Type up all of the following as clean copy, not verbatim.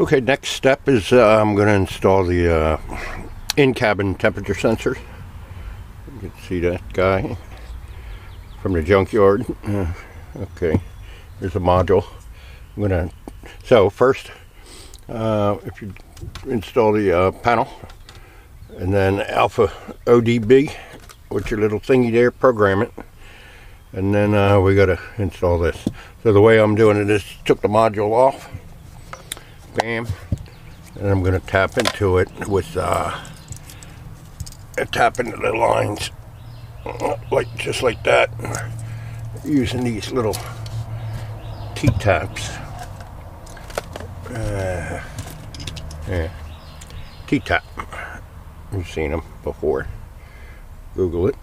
Okay, next step is I'm going to install the in-cabin temperature sensor. You can see that guy from the junkyard. Okay, there's a module. So first, if you install the panel, and then AlfaODB with your little thingy there, program it, and then we got to install this. So the way I'm doing it is took the module off, bam, and I'm going to tap into it with tap into the lines just like that, using these little T-taps. Yeah, T-tap. You've seen them before. Google it.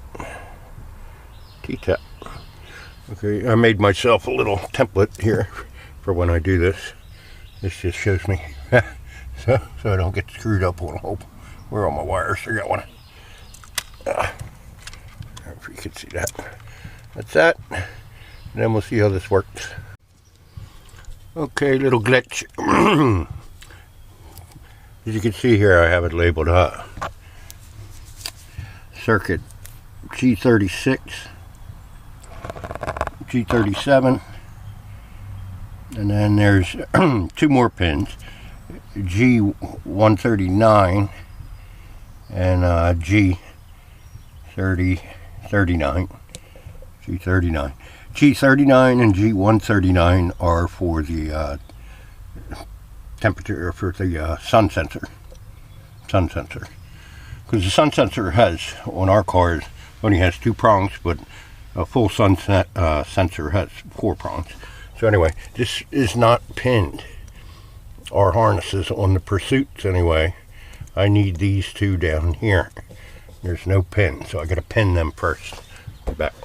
T-tap. Okay, I made myself a little template here for when I do this. This just shows me so I don't get screwed up on where all my wires are going. If you can see that. That's that. And then we'll see how this works. Okay, little glitch. As you can see here, I have it labeled circuit G36, G37, and then there's two more pins, G139 and G39. G39 and G139 are for the temperature, for the sun sensor. Because the sun sensor has, on our cars, only has 2 prongs, but a full sun sensor has 4 prongs. So anyway, this is not pinned. Our harnesses on the Pursuits anyway, I need these 2 down here. There's no pin, so I got to pin them first. Back.